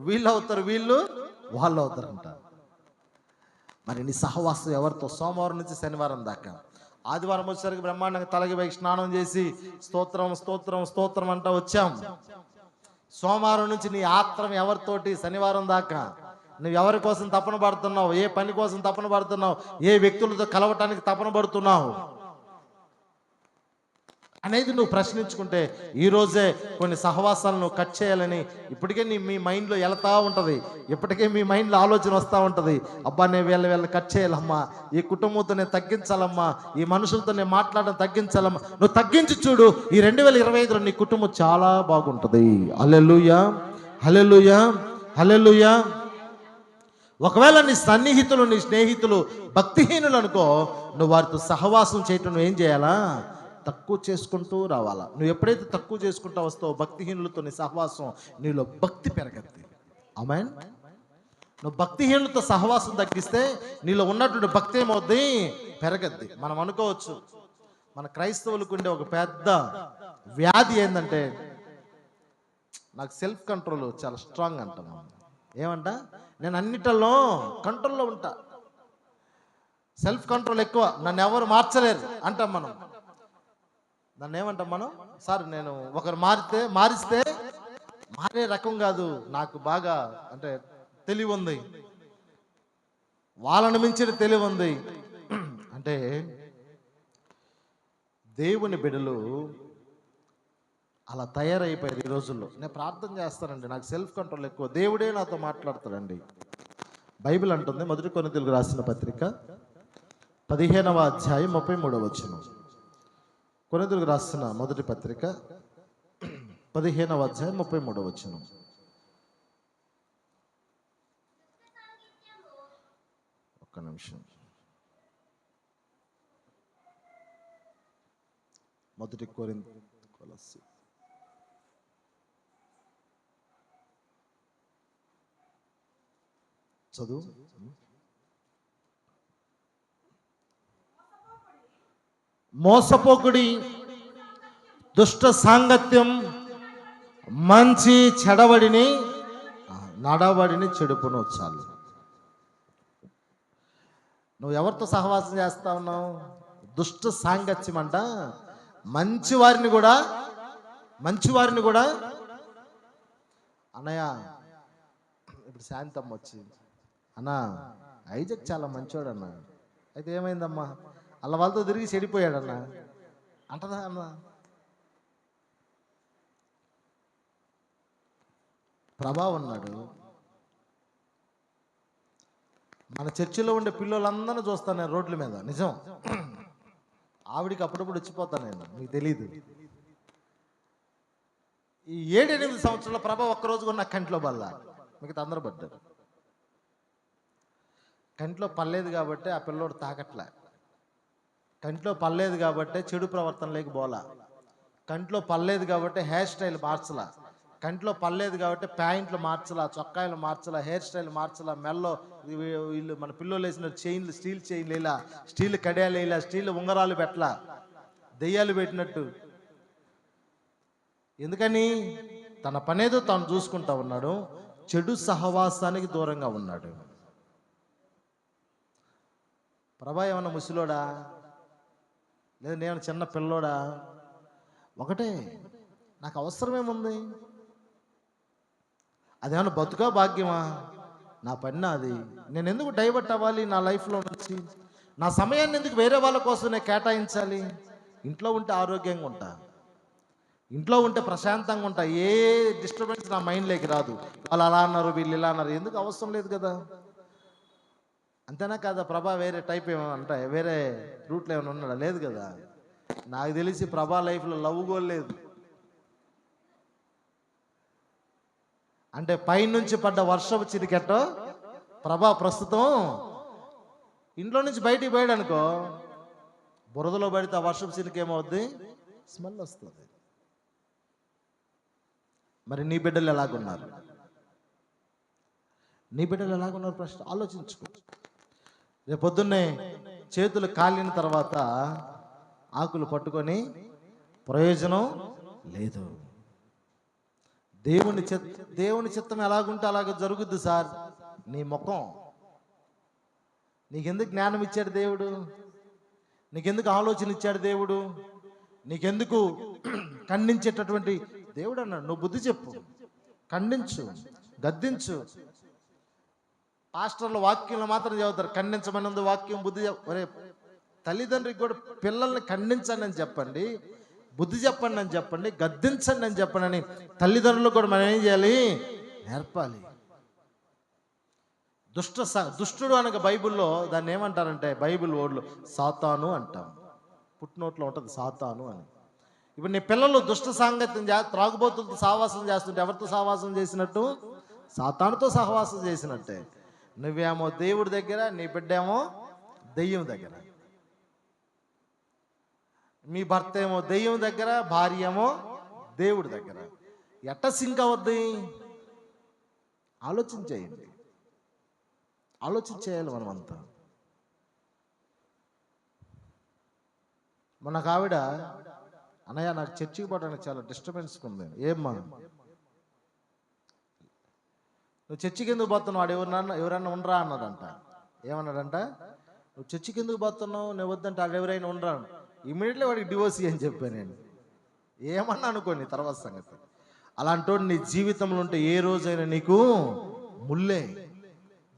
వీళ్ళు అవుతారు, వీళ్ళు వాళ్ళు అవుతారంట. మరి నీ సహవాసం ఎవరితో? సోమవారం నుంచి శనివారం దాకా. ఆదివారం వచ్చేసరికి బ్రహ్మాండంగా తలకి పైకి స్నానం చేసి స్తోత్రం స్తోత్రం స్తోత్రం అంటా వచ్చాం. సోమవారం నుంచి నీ ఆత్రం ఎవరితోటి? శనివారం దాకా నువ్వు ఎవరి కోసం తపన పడుతున్నావు? ఏ పని కోసం తపన పడుతున్నావు? ఏ వ్యక్తులతో కలవటానికి తపన పడుతున్నావు అనేది నువ్వు ప్రశ్నించుకుంటే ఈరోజే కొన్ని సహవాసాలను కట్ చేయాలని ఇప్పటికే మీ మైండ్లో వెళ్తా ఉంటుంది. ఇప్పటికే మీ మైండ్లో ఆలోచన వస్తూ ఉంటుంది. అబ్బా నేను వీళ్ళని కట్ చేయాలమ్మా, ఈ కుటుంబంతో నేను తగ్గించాలమ్మా, ఈ మనుషులతో నేను మాట్లాడడం తగ్గించాలమ్మా. నువ్వు తగ్గించి చూడు, ఈ 2025లో నీ కుటుంబం చాలా బాగుంటుంది. హల్లెలూయా, హల్లెలూయా, హల్లెలూయా. ఒకవేళ నీ సన్నిహితులు, నీ స్నేహితులు భక్తిహీనులు అనుకో, నువ్వు వారితో సహవాసం చేయటం నువ్వు ఏం చేయాలా? తక్కువ చేసుకుంటూ రావాలా. నువ్వు ఎప్పుడైతే తక్కువ చేసుకుంటూ వస్తావో భక్తిహీనులతో నీ సహవాసం, నీలో భక్తి పెరగద్ది. ఆమేన్. నువ్వు భక్తిహీనులతో సహవాసం తగ్గిస్తే నీలో ఉన్నటువంటి భక్తి ఏమవుద్ది? పెరగద్ది. మనం అనుకోవచ్చు మన క్రైస్తవులకు ఉండే ఒక పెద్ద వ్యాధి ఏంటంటే, నాకు సెల్ఫ్ కంట్రోల్ చాలా స్ట్రాంగ్ అంటాను. ఏమంట? నేను అన్నిటిలో కంట్రోల్లో ఉంటా, సెల్ఫ్ కంట్రోల్ ఎక్కువ, నన్ను ఎవరు మార్చలేరు అంటాం మనం. నన్ను ఏమంటాం మనం? సార్ నేను ఒకరు మారిస్తే మారే రకం కాదు, నాకు బాగా అంటే తెలివి ఉంది, వాళ్ళని మించిన తెలివి ఉంది అంటే దేవుని బిడ్డలు అలా తయారైపోయారు ఈ రోజుల్లో. నేను ప్రార్థన చేస్తానండి, నాకు సెల్ఫ్ కంట్రోల్ ఎక్కువ, దేవుడే నాతో మాట్లాడతాడండి. బైబిల్ అంటుంది, 1 కొరింథీయులకు రాసిన పత్రిక 15వ అధ్యాయం 33వ వచనం. కొరింథీయులకు రాసిన మొదటి పత్రిక 15వ అధ్యాయం 33వ వచనం. ఒక్క నిమిషం. మొదటి కొరింథీ చదువు. మోసపోకుడి, దుష్ట సాంగత్యం మంచి చెడవడిని నడవడిని చెడుపును. చాలు. నువ్వు ఎవరితో సహవాసం చేస్తా ఉన్నావు? దుష్ట సాంగత్యం అంట మంచివారిని కూడా అన్నయ్య, ఇప్పుడు శాంతమ్మ వచ్చి అన్న ఐజక్ చాలా మంచివాడు అన్న, అయితే ఏమైందమ్మా? అలా వాళ్ళతో తిరిగి చెడిపోయాడన్న అంటదా అన్న? ప్రభా ఉన్నాడు. మన చర్చిలో ఉండే పిల్లలందరినీ చూస్తాను నేను రోడ్ల మీద. నిజం, ఆవిడికి అప్పుడప్పుడు వచ్చిపోతాను నేను, మీకు తెలీదు. ఈ 7-8 సంవత్సరాల ప్రభా ఒక్కరోజు కూడా నాకు కంట్లో బల్ల, మిగతా అందరూ పడ్డారు. కంట్లో పర్లేదు కాబట్టి ఆ పిల్లోడు తాకట్లే, కంట్లో పర్లేదు కాబట్టి చెడు ప్రవర్తన లేకపోలా, కంట్లో పర్లేదు కాబట్టి హెయిర్ స్టైల్ మార్చలా, కంట్లో పర్లేదు కాబట్టి ప్యాంట్లు మార్చలా, చొక్కాయలు మార్చలా, హెయిర్ స్టైల్ మార్చలా, మెల్లో వీళ్ళు మన పిల్లలు వేసిన చైన్లు స్టీల్ చైన్లు వేలా, స్టీల్ కడియాలు వేలా, స్టీల్ ఉంగరాలు పెట్టలా, దెయ్యాలు పెట్టినట్టు. ఎందుకని? తన పనేదో తాను చూసుకుంటా ఉన్నాడు, చెడు సహవాసానికి దూరంగా ఉన్నాడు. ప్రభా ఏమన్నా ముసలోడా, లేదా నేను చిన్న పిల్లోడా? ఒకటే, నాకు అవసరమేముంది? అదేమన్నా బతుకా భాగ్యమా? నా పని నాది, నేను ఎందుకు డైవర్ట్ అవ్వాలి నా లైఫ్లో నుంచి? నా సమయాన్ని ఎందుకు వేరే వాళ్ళ కోసం నేను కేటాయించాలి? ఇంట్లో ఉంటే ఆరోగ్యంగా ఉంటా, ఇంట్లో ఉంటే ప్రశాంతంగా ఉంటా, ఏ డిస్టర్బెన్స్ నా మైండ్లోకి రాదు. వాళ్ళు అలా అన్నారు, వీళ్ళు ఇలా అన్నారు, ఎందుకు? అవసరం లేదు కదా. అంతేనా కాదా? ప్రభా వేరే టైప్ ఏమైనా అంటే వేరే రూట్లో ఏమైనా ఉన్నాడా? లేదు కదా. నాకు తెలిసి ప్రభా లైఫ్లో లవ్ గోల్ లేదు. అంటే పైనుంచి పడ్డ వర్షపు చిరికెట్టో ప్రభా ప్రస్తుతం ఇంట్లో నుంచి బయటికి పోయాడు అనుకో, బురదలో పడితే ఆ వర్షపు చిరికి ఏమవుద్ది? స్మెల్ వస్తుంది. మరి నీ బిడ్డలు ఎలాగున్నారు? నీ బిడ్డలు ఎలాగున్నారు ప్రశ్న ఆలోచించుకో. రేపు పొద్దున్నే చేతులు కాలిన తర్వాత ఆకులు పట్టుకొని ప్రయోజనం లేదు. దేవుని చిత్తం ఎలాగుంటే అలాగ జరుగుద్ది సార్. నీ ముఖం, నీకెందుకు జ్ఞానం ఇచ్చాడు దేవుడు? నీకెందుకు ఆలోచన ఇచ్చాడు దేవుడు? నీకెందుకు ఖండించేటటువంటి దేవుడు అన్నాడు. నువ్వు బుద్ధి చెప్పు, ఖండించు, గద్దించు. పాస్టర్ల వాక్యంలో మాత్రం చదువుతారు, ఖండించమని ఉంది వాక్యం, బుద్ధి ఒరే తల్లిదండ్రికి కూడా పిల్లల్ని ఖండించండి అని చెప్పండి, బుద్ధి చెప్పండి అని చెప్పండి, గద్దించండి అని చెప్పండి అని తల్లిదండ్రులు కూడా మనం ఏం చేయాలి? నేర్పాలి. దుష్టుడు అనగా బైబిల్లో దాన్ని ఏమంటారంటే, బైబిల్ వర్డ్లో సాతాను అంటాం. పుట్టినోట్లో ఉంటుంది సాతాను అని. ఇప్పుడు నీ పిల్లలు దుష్ట సాంగత్యం త్రాగుబోతులతో సహవాసం చేస్తుంటే ఎవరితో సహవాసం చేసినట్టు? సాతానుతో సహవాసం చేసినట్టే. నువ్వేమో దేవుడి దగ్గర, నీ బిడ్డేమో దెయ్యం దగ్గర. మీ భర్త ఏమో దెయ్యం దగ్గర, భార్య ఏమో దేవుడి దగ్గర. ఎట్ట సింక్ అవద్ది? ఆలోచించేయండి, ఆలోచించేయాలి మనమంతా. మనకు ఆవిడ, అన్నయ్య నాకు చర్చికి పోవడానికి చాలా డిస్టర్బెన్స్గా ఉంది. ఏమ్మా నువ్వు చర్చికి ఎందుకు పోతున్నావు? వాడు ఎవరన్నా ఉండరా అన్నాడంట. ఏమన్నాడంట? నువ్వు చర్చికి ఎందుకు పోతున్నావు, నువ్వు వద్దంటే వాడు ఎవరైనా ఉండరా. ఇమీడియట్లీ వాడికి డివోర్స్ అని చెప్పాను నేను. ఏమన్నా అనుకోండి తర్వాత సంగతి. అలాంటి నీ జీవితంలో ఉంటే ఏ రోజైనా నీకు ముల్లే,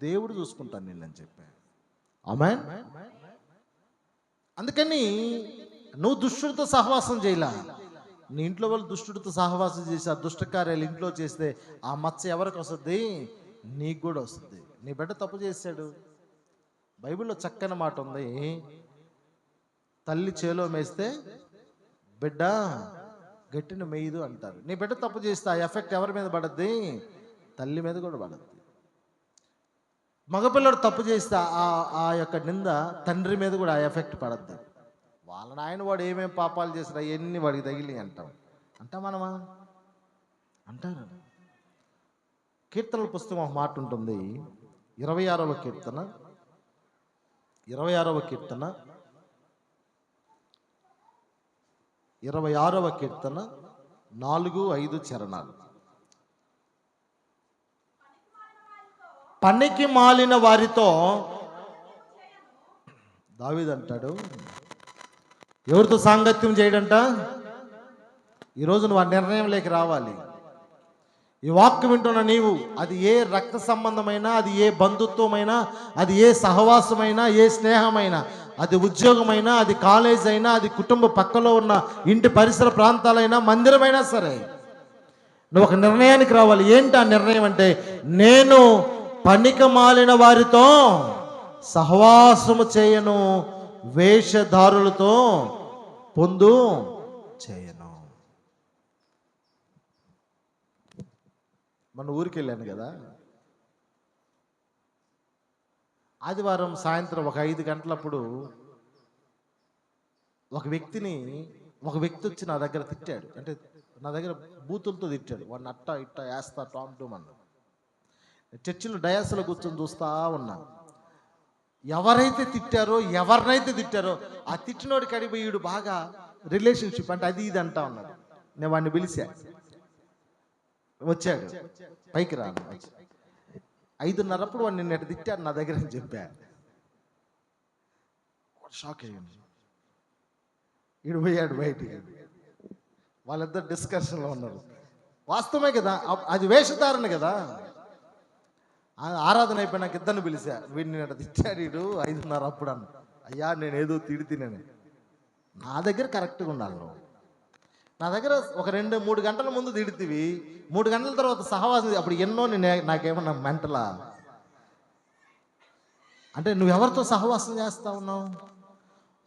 దేవుడు చూసుకుంటాను నిన్నని చెప్పాను. ఆమేన్. అందుకని నువ్వు దుష్టుడితో సహవాసం చేయలా. నీ ఇంట్లో వాళ్ళు దుష్టుడితో సహవాసం చేసి ఆ దుష్ట కార్యాలు ఇంట్లో చేస్తే ఆ మచ్చ ఎవరికి వస్తుంది? నీకు కూడా వస్తుంది. నీ బిడ్డ తప్పు చేశాడు. బైబిల్లో చక్కని మాట ఉంది, తల్లి చేలో మేస్తే బిడ్డ గట్టిన మేయదు అంటారు. నీ బిడ్డ తప్పు చేస్తే ఆ ఎఫెక్ట్ ఎవరి మీద పడద్ది? తల్లి మీద కూడా పడద్ది. మగపిల్లడు తప్పు చేస్తే ఆ యొక్క నింద తండ్రి మీద కూడా ఆ ఎఫెక్ట్ పడద్ది. వాళ్ళ నాయన వాడు ఏమేం పాపాలు చేసినా ఎన్ని వాడికి తగిలి అంటాం. మనమా అంటారు. కీర్తనల పుస్తకం ఒక మాట ఉంటుంది, 26వ కీర్తన 26వ కీర్తన 4-5 చరణాలు. పనికి మాలిన వారితో దావీదు అంటాడు, ఎవరితో సాంగత్యం చేయడంట? ఈరోజు నువ్వు ఆ నిర్ణయంలోకి రావాలి. ఈ వాక్యం వింటున్న నీవు, అది ఏ రక్త సంబంధమైనా, అది ఏ బంధుత్వమైనా, అది ఏ సహవాసమైనా, ఏ స్నేహమైనా, అది ఉద్యోగమైనా, అది కాలేజ్ అయినా, అది కుటుంబ పక్కలో ఉన్న ఇంటి పరిసర ప్రాంతాలైనా, మందిరమైనా సరే, నువ్వు ఒక నిర్ణయానికి రావాలి. ఏంటి ఆ నిర్ణయం అంటే, నేను పనికిమాలిన వారితో సహవాసము చేయను, వేషధారులతో పొందు చేయను. మన ఊరికి వెళ్ళాను కదా, ఆదివారం సాయంత్రం ఒక 5 గంటలప్పుడు ఒక వ్యక్తి వచ్చి నా దగ్గర తిట్టాడు. అంటే నా దగ్గర బూతులతో తిట్టాడు. వాడిని అట్ట ఇట్ట వేస్తా టామ్ టూమ్ అన్న. చర్చిలో డయాస్లో కూర్చొని చూస్తా ఉన్నాను. ఎవరైతే తిట్టారో, ఎవరినైతే తిట్టారో ఆ తిట్టినోడికి అడిగిపోయాడు బాగా రిలేషన్షిప్ అంటే అది ఇది అంటా ఉన్నాడు. నేను వాడిని పిలిచా, వచ్చాడు, పైకి రాను. 5:30 వాడు నిన్న తిట్టాడు నా దగ్గర అని చెప్పా. షాక్ అయ్యాను. ఈడు పోయాడు బయటికి. వాళ్ళిద్దరు డిస్కషన్లో ఉన్నారు. వాస్తవమే కదా, అది వేషధారణ కదా. ఆరాధన అయిపోయినాక ఇద్దరిని పిలిచా. వీడిని తిట్టాడు వీడు 5:30 అప్పుడు అన్న. అయ్యా నేను ఏదో తిడితేనని. నా దగ్గర కరెక్ట్గా ఉండాలి. నువ్వు నా దగ్గర ఒక 2-3 గంటల ముందు తిడితివి, 3 గంటల తర్వాత సహవాసం, అప్పుడు ఎన్నో నాకేమన్నా మెంటలా అంటే నువ్వెవరితో సహవాసం చేస్తా ఉన్నావు?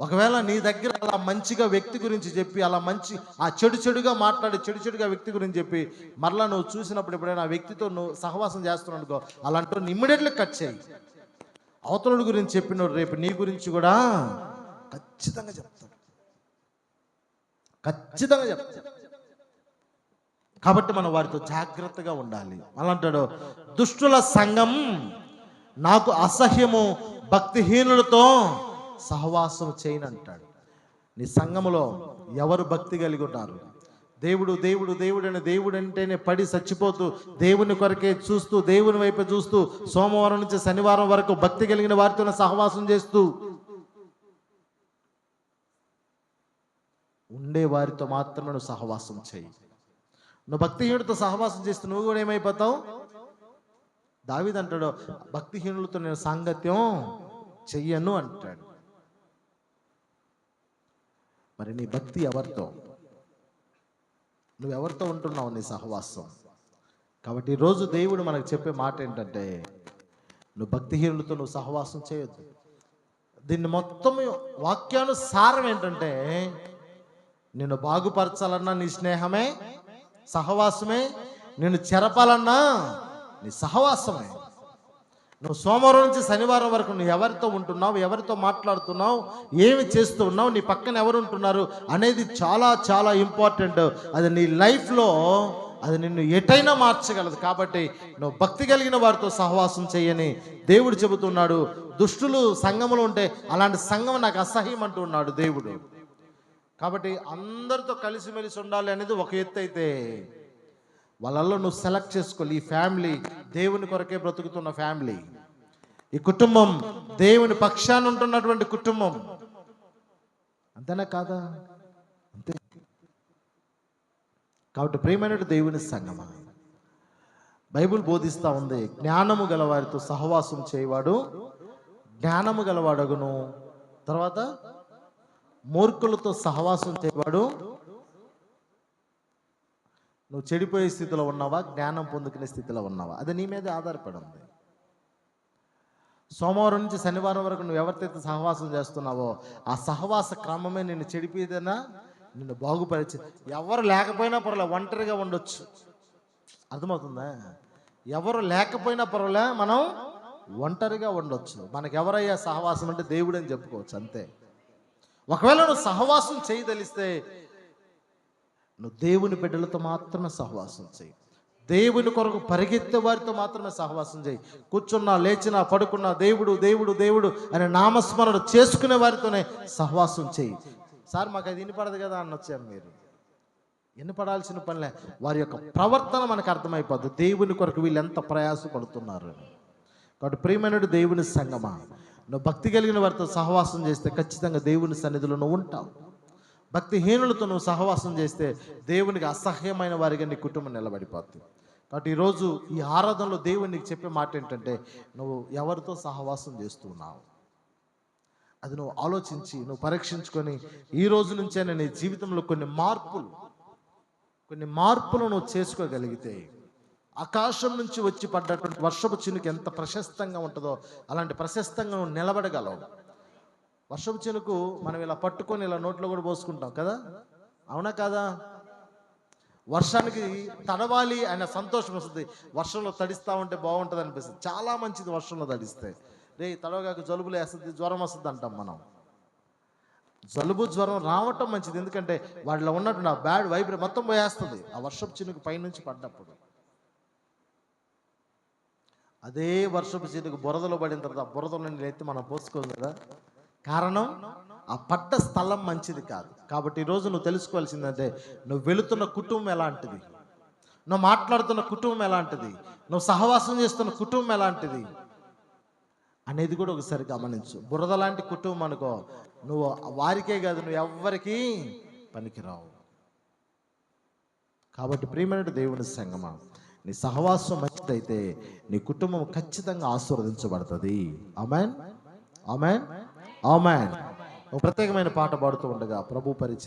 ఒకవేళ నీ దగ్గర అలా మంచిగా వ్యక్తి గురించి చెప్పి, అలా మంచి ఆ చెడుగా మాట్లాడి చెడుగా వ్యక్తి గురించి చెప్పి, మరలా నువ్వు చూసినప్పుడు ఎప్పుడైనా ఆ వ్యక్తితో నువ్వు సహవాసం చేస్తున్నావు అనుకో, అలాంటి ఇమ్మీడియట్లీ కట్ చేయి. అవతలుడి గురించి చెప్పినోడు రేపు నీ గురించి కూడా ఖచ్చితంగా చెప్తాడు. కాబట్టి మనం వారితో జాగ్రత్తగా ఉండాలి. అలా అంటాడు, దుష్టుల సంఘం నాకు అసహ్యము, భక్తిహీనులతో సహవాసం చేయను అంటాడు. నీ సంఘములో ఎవరు భక్తి కలిగి ఉన్నారు? దేవుడు దేవుడు దేవుడు అని దేవుడు అంటేనే పడి చచ్చిపోతూ, దేవుని కొరకే చూస్తూ, దేవుని వైపు చూస్తూ, సోమవారం నుంచి శనివారం వరకు భక్తి కలిగిన వారితో సహవాసం చేస్తూ ఉండే వారితో మాత్రమే నువ్వు సహవాసం చేయి. నువ్వు భక్తిహీనుడితో సహవాసం చేస్తూ నువ్వు కూడా ఏమైపోతావు? దావీదు అంటాడు, భక్తిహీనులతో నేను సాంగత్యం చెయ్యను అంటాడు. మరి నీ భక్తి ఎవరితో? నువ్వెవరితో ఉంటున్నావు నీ సహవాసం? కాబట్టి ఈరోజు దేవుడు మనకు చెప్పే మాట ఏంటంటే, నువ్వు భక్తిహీనులతో నువ్వు సహవాసం చేయొద్దు. దీన్ని మొత్తం వాక్యానుసారం ఏంటంటే, నిన్ను బాగుపరచాలన్నా నీ స్నేహమే, సహవాసమే. నిన్ను చెరపాలన్నా నీ సహవాసమే. నువ్వు సోమవారం నుంచి శనివారం వరకు నువ్వు ఎవరితో ఉంటున్నావు, ఎవరితో మాట్లాడుతున్నావు, ఏమి చేస్తూ ఉన్నావు, నీ పక్కన ఎవరు ఉంటున్నారు అనేది చాలా చాలా ఇంపార్టెంట్. అది నీ లైఫ్లో అది నిన్ను ఎటైనా మార్చగలదు. కాబట్టి నువ్వు భక్తి కలిగిన వారితో సహవాసం చేయని దేవుడు చెబుతున్నాడు. దుష్టులు సంఘములో ఉంటే అలాంటి సంఘం నాకు అసహ్యం అంటున్నాడు దేవుడు. కాబట్టి అందరితో కలిసిమెలిసి ఉండాలి అనేది ఒక ఎత్తు అయితే, వాళ్ళల్లో నువ్వు సెలెక్ట్ చేసుకోవాలి. ఈ ఫ్యామిలీ దేవుని కొరకే బ్రతుకుతున్న ఫ్యామిలీ, ఈ కుటుంబం దేవుని పక్షాన ఉంటున్నటువంటి కుటుంబం. అంతేనా కాదా? అంతే. కాబట్టి ప్రియమైన దేవుని సంగమా, బైబిల్ బోధిస్తూ ఉంది, జ్ఞానము గలవారితో సహవాసం చేయవాడు జ్ఞానము గలవాడగును. తర్వాత మూర్ఖులతో సహవాసం చేయవాడు. నువ్వు చెడిపోయే స్థితిలో ఉన్నావా, జ్ఞానం పొందుకునే స్థితిలో ఉన్నావా? అది నీ మీద ఆధారపడి ఉంది. సోమవారం నుంచి శనివారం వరకు నువ్వు ఎవరితో సహవాసం చేస్తున్నావో ఆ సహవాస క్రమమే నిన్ను చెడిపోయేదైనా నిన్ను బాగుపరిచి, ఎవరు లేకపోయినా పర్వాలే, ఒంటరిగా ఉండొచ్చు. అర్థమవుతుందా? ఎవరు లేకపోయినా పర్వాలే, మనం ఒంటరిగా ఉండొచ్చు. మనకు ఎవరయ్యా సహవాసం అంటే దేవుడు అని చెప్పుకోవచ్చు, అంతే. ఒకవేళ నువ్వు సహవాసం చేయదలిస్తే నువ్వు దేవుని బిడ్డలతో మాత్రమే సహవాసం చేయి. దేవుని కొరకు పరిగెత్తే వారితో మాత్రమే సహవాసం చేయి. కూర్చున్నా, లేచినా, పడుకున్నా దేవుడు దేవుడు దేవుడు అనే నామస్మరణ చేసుకునే వారితోనే సహవాసం చేయి. సార్ మాకు అది వినపడదు కదా అనొచ్చాము. మీరు వినపడాల్సిన పనిలే, వారి యొక్క ప్రవర్తన మనకు అర్థమైపోద్ది, దేవుని కొరకు వీళ్ళు ఎంత ప్రయాసపడుతున్నారు. కాబట్టి ప్రియమైనడు దేవుని సంగమా, నువ్వు భక్తి కలిగిన వారితో సహవాసం చేస్తే ఖచ్చితంగా దేవుని సన్నిధిలో నువ్వు ఉంటావు. భక్తిహీనులతో నువ్వు సహవాసం చేస్తే దేవునికి అసహ్యమైన వారిగా నీ కుటుంబం నిలబడిపోతుంది. కాబట్టి ఈరోజు ఈ ఆరాధనలో దేవుడు నీకు చెప్పే మాట ఏంటంటే, నువ్వు ఎవరితో సహవాసం చేస్తున్నావు అది నువ్వు ఆలోచించి నువ్వు పరీక్షించుకొని ఈ రోజు నుంచే నీ జీవితంలో కొన్ని మార్పులు నువ్వు చేసుకోగలిగితే, ఆకాశం నుంచి వచ్చి పడ్డటువంటి వర్షపు చినుకు ఎంత ప్రశస్తంగా ఉంటుందో అలాంటి ప్రశస్తంగా నువ్వు నిలబడగలవు. వర్షపు చినుకు మనం ఇలా పట్టుకొని ఇలా నోట్లో కూడా పోసుకుంటాం కదా, అవునా కాదా? వర్షానికి తడవాలి అనే సంతోషం వస్తుంది. వర్షంలో తడిస్తూ ఉంటే బాగుంటుంది అనిపిస్తుంది. చాలా మంచిది వర్షంలో తడిస్తే. రే తడవగాక జలుబులు వేస్తుంది, జ్వరం వస్తుంది అంటాం మనం. జలుబు జ్వరం రావటం మంచిది, ఎందుకంటే వాటిలో ఉన్నట్టు ఆ బ్యాడ్ వైబ్రేషన్ మొత్తం పోయేస్తుంది ఆ వర్షపు చినుకు పైనుంచి పడ్డప్పుడు. అదే వర్షపు చినుకు బురదలో పడిన తర్వాత ఆ బురదలో నీళ్ళు ఎత్తి మనం పోసుకోదు కదా. కారణం ఆ పడ్డ స్థలం మంచిది కాదు. కాబట్టి ఈరోజు నువ్వు తెలుసుకోవాల్సిందంటే, నువ్వు వెళుతున్న కుటుంబం ఎలాంటిది, నువ్వు మాట్లాడుతున్న కుటుంబం ఎలాంటిది, నువ్వు సహవాసం చేస్తున్న కుటుంబం ఎలాంటిది అనేది కూడా ఒకసారి గమనించు. బురద లాంటి కుటుంబం అనుకో, నువ్వు వారికే కాదు, నువ్వు ఎవ్వరికీ పనికిరావు. కాబట్టి ప్రియమైన దేవుని సంగమా, నీ సహవాసం మంచిదైతే నీ కుటుంబం ఖచ్చితంగా ఆశీర్వదించబడుతుంది. ఆమేన్, ఆమేన్, ఆమేన్. ఒక ప్రత్యేకమైన పాట పాడుతూ ఉండగా ప్రభు పరిచయం